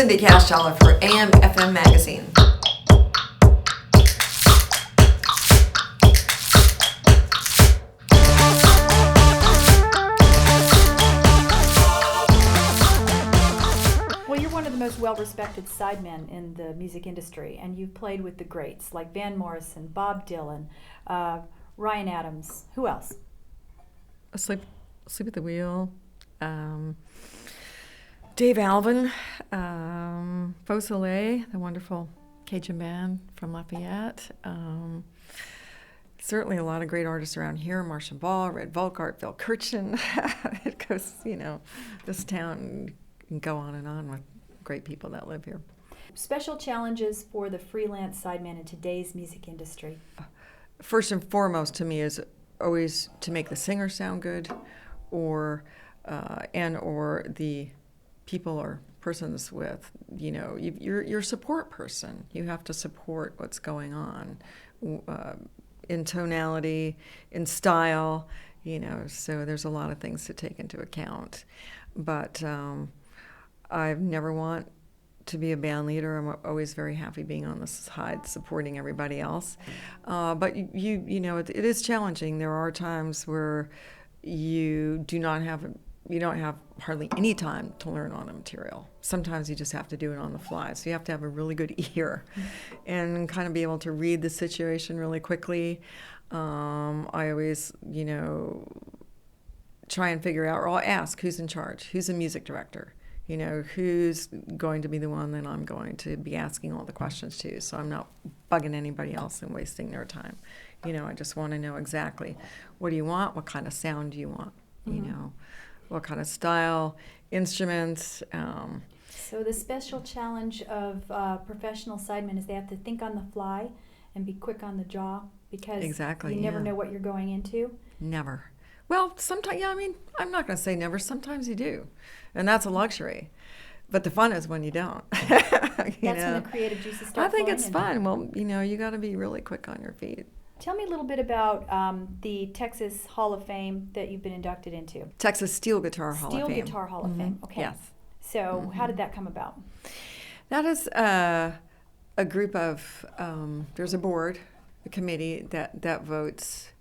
Cindy Cashdollar for AMFM Magazine. Well, you're one of the most well-respected sidemen in the music industry, and you've played with the greats like Van Morrison, Bob Dylan, Ryan Adams. Who else? Asleep at the Wheel, Dave Alvin, Faux Soleil, the wonderful Cajun band from Lafayette. Certainly a lot of great artists around here, Marcia Ball, Red Volkart, Phil Kirchen. It goes, this town can go on and on with great people that live here. Special challenges for the freelance sideman in today's music industry. First and foremost to me is always to make the singer sound good, or the people or persons with, your support person. You have to support what's going on in tonality, in style, so there's a lot of things to take into account. But I've never want to be a band leader. I'm always very happy being on the side supporting everybody else. But it is challenging. There are times where you don't have hardly any time to learn on a material. Sometimes you just have to do it on the fly. So you have to have a really good ear and kind of be able to read the situation really quickly. I always, try and figure out, or I'll ask who's in charge, who's the music director, who's going to be the one that I'm going to be asking all the questions to, so I'm not bugging anybody else and wasting their time. I just want to know exactly, what do you want, what kind of sound do you want, what kind of style, instruments. So the special challenge of professional sidemen is they have to think on the fly and be quick on the jaw, because exactly, you never know what you're going into. Never. Well, sometimes, I'm not going to say never. Sometimes you do, and that's a luxury. But the fun is when you don't. That's when the creative juices start I think flowing it's fun. Well, you got to be really quick on your feet. Tell me a little bit about the Texas Hall of Fame that you've been inducted into. Texas Steel Guitar Hall of Fame. Steel Guitar Hall of Fame. Okay. Yes. So how did that come about? That is a group of. There's a board, a committee that votes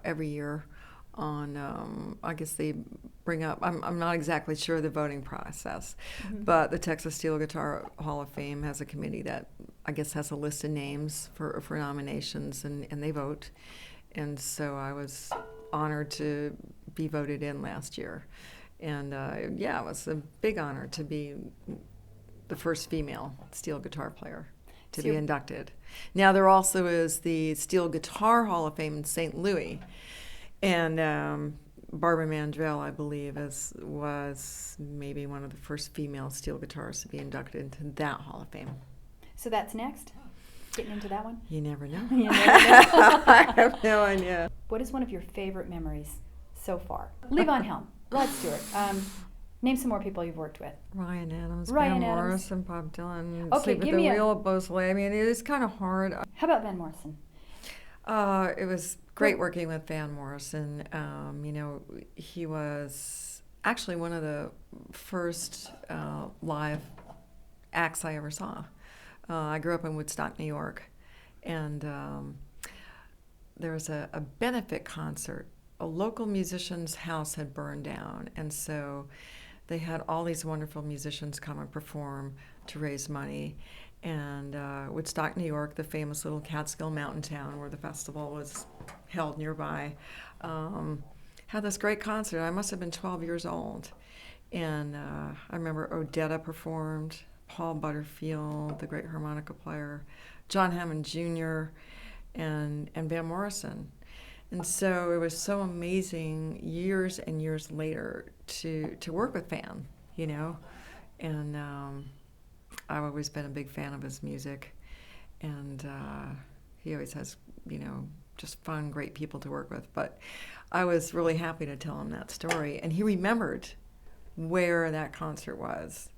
every year on, I guess they bring up, I'm not exactly sure the voting process, but the Texas Steel Guitar Hall of Fame has a committee that I guess has a list of names for nominations, and they vote. And so I was honored to be voted in last year. And it was a big honor to be the first female steel guitar player to be inducted. Now there also is the Steel Guitar Hall of Fame in St. Louis. And Barbara Mandrell, I believe, was maybe one of the first female steel guitarists to be inducted into that Hall of Fame. So that's next? Getting into that one? You never know. You never know. I have no idea. What is one of your favorite memories so far? Levon Helm, Rod Stewart. Name some more people you've worked with. Ryan Adams, Van Morrison, Bob Dylan, Okay, Sleep at the Wheel, Faux Soleil. It is kind of hard. How about Van Morrison? It was great working with Van Morrison. He was actually one of the first live acts I ever saw. I grew up in Woodstock, New York, and there was a benefit concert. A local musician's house had burned down, and so they had all these wonderful musicians come and perform to raise money. And Woodstock, New York, the famous little Catskill mountain town where the festival was held nearby, had this great concert. I must have been 12 years old. And I remember Odetta performed, Paul Butterfield, the great harmonica player, John Hammond Jr., and Van Morrison. And so it was so amazing years and years later to work with Van, and I've always been a big fan of his music, and he always has, just fun, great people to work with. But I was really happy to tell him that story, and he remembered where that concert was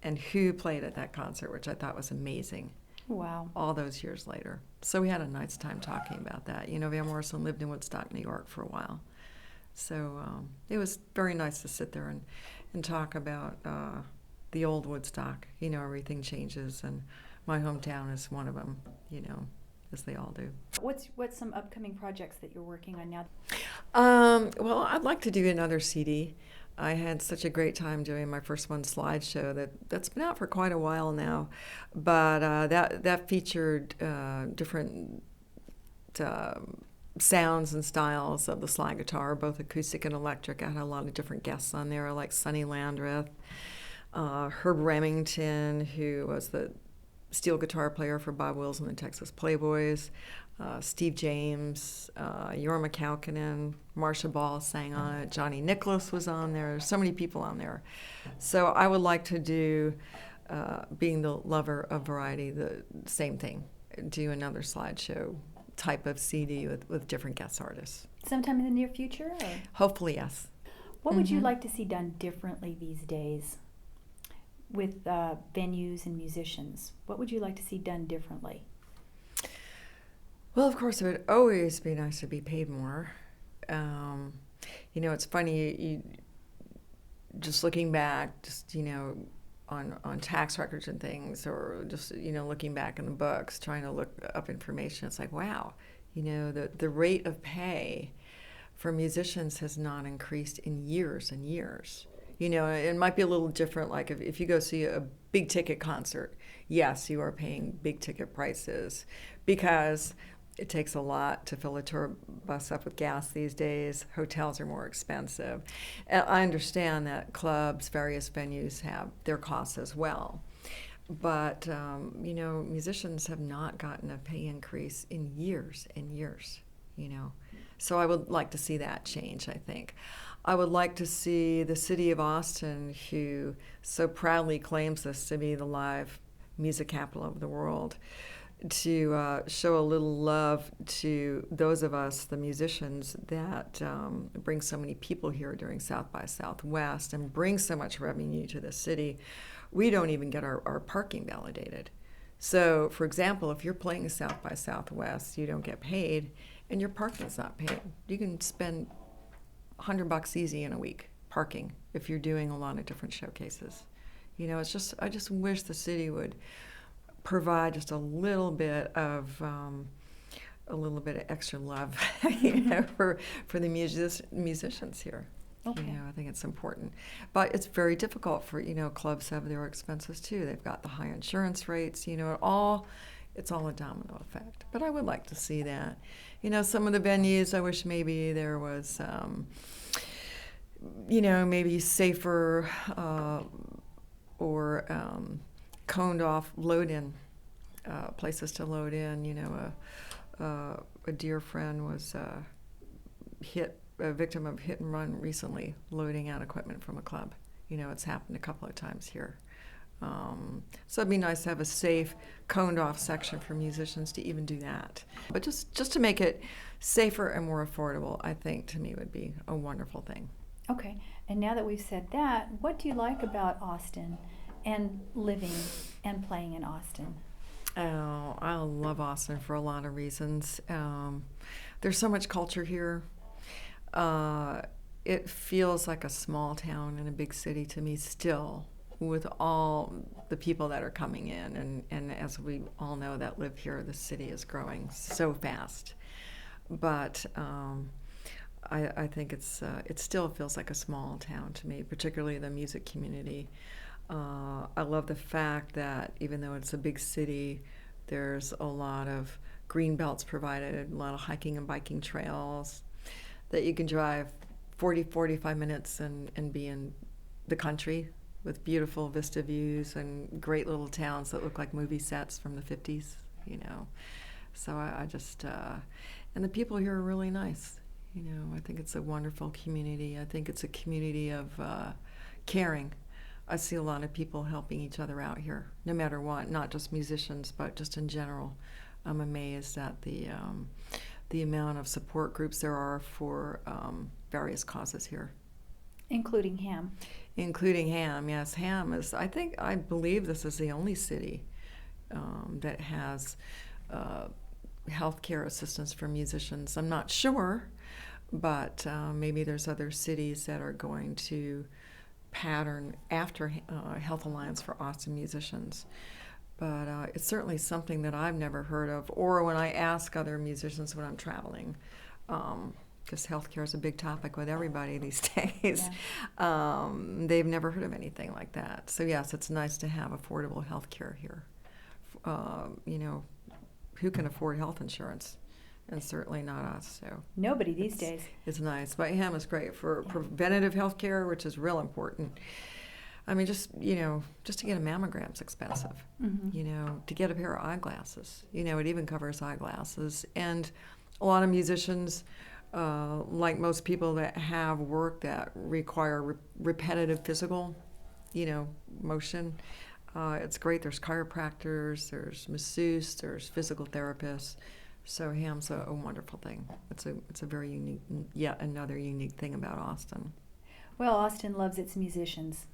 and who played at that concert, which I thought was amazing. Wow. All those years later. So we had a nice time talking about that. Van Morrison lived in Woodstock, New York for a while. So it was very nice to sit there and talk about the old Woodstock. You know, everything changes, and my hometown is one of them, you know, as they all do. What's some upcoming projects that you're working on now? Well, I'd like to do another CD. I had such a great time doing my first one slideshow that's been out for quite a while now, but that featured different sounds and styles of the slide guitar, both acoustic and electric. I had a lot of different guests on there, like Sonny Landreth, Herb Remington, who was the steel guitar player for Bob Wills and the Texas Playboys, Steve James, Jorma Kaukonen, Marcia Ball sang on it, Johnny Nicholas was on there. There's so many people on there. So I would like to do, being the lover of variety, the same thing, do another slideshow type of CD with different guest artists. Sometime in the near future? Or? Hopefully, yes. What would you like to see done differently these days with venues and musicians? What would you like to see done differently? Well, of course, it would always be nice to be paid more. You know, it's funny, you just looking back, just, you know, on tax records and things, or just, you know, looking back in the books, trying to look up information, it's like, wow, you know, the rate of pay for musicians has not increased in years and years. You know, it might be a little different, like if you go see a big ticket concert, yes, you are paying big ticket prices because it takes a lot to fill a tour bus up with gas these days. Hotels are more expensive. And I understand that clubs, various venues have their costs as well. But, you know, musicians have not gotten a pay increase in years and years, you know. So I would like to see that change, I think. I would like to see the city of Austin, who so proudly claims this to be the live music capital of the world, to show a little love to those of us, the musicians, that bring so many people here during South by Southwest and bring so much revenue to the city. We don't even get our parking validated. So, for example, if you're playing South by Southwest, you don't get paid, and your parking's not paid. You can spend $100 easy in a week parking if you're doing a lot of different showcases. You know, it's just, I just wish the city would provide just a little bit of extra love, you know, for the musicians here. Okay. You know, I think it's important, but it's very difficult for, you know, clubs have their expenses too. They've got the high insurance rates. You know, it's all a domino effect. But I would like to see that. You know, some of the venues, I wish maybe there was, you know, maybe safer or coned off load-in places to load in. You know, a dear friend was a victim of hit and run recently, loading out equipment from a club. You know, it's happened a couple of times here. So it'd be nice to have a safe, coned off section for musicians to even do that. But just to make it safer and more affordable, I think, to me, would be a wonderful thing. Okay, and now that we've said that, what do you like about Austin and living and playing in Austin? Oh, I love Austin for a lot of reasons. There's so much culture here. It feels like a small town in a big city to me still, with all the people that are coming in. And as we all know that live here, the city is growing so fast. But I think it still feels like a small town to me, particularly the music community. I love the fact that even though it's a big city, there's a lot of green belts provided, a lot of hiking and biking trails, that you can drive 45 minutes and be in the country with beautiful vista views and great little towns that look like movie sets from the 50s, you know. So I just, and the people here are really nice. You know, I think it's a wonderful community. I think it's a community of caring. I see a lot of people helping each other out here, no matter what, not just musicians, but just in general. I'm amazed at the amount of support groups there are for various causes here. Including HAM. Including HAM, yes. HAM is, I believe this is the only city that has healthcare assistance for musicians. I'm not sure, but maybe there's other cities that are going to pattern after Health Alliance for Austin musicians. But it's certainly something that I've never heard of, or when I ask other musicians when I'm traveling, because healthcare is a big topic with everybody these days. Yeah. They've never heard of anything like that. So yes, it's nice to have affordable healthcare here. You know, who can afford health insurance? And certainly not us. So Nobody these days. it's nice. But HEM is great for preventative health care, which is real important. I mean, just to get a mammogram's expensive. Mm-hmm. You know, to get a pair of eyeglasses. You know, it even covers eyeglasses. And a lot of musicians, like most people that have work that require repetitive physical, motion, it's great. There's chiropractors, there's masseuse, there's physical therapists. So HAM's a wonderful thing. It's a very unique, yet another unique thing about Austin. Well, Austin loves its musicians.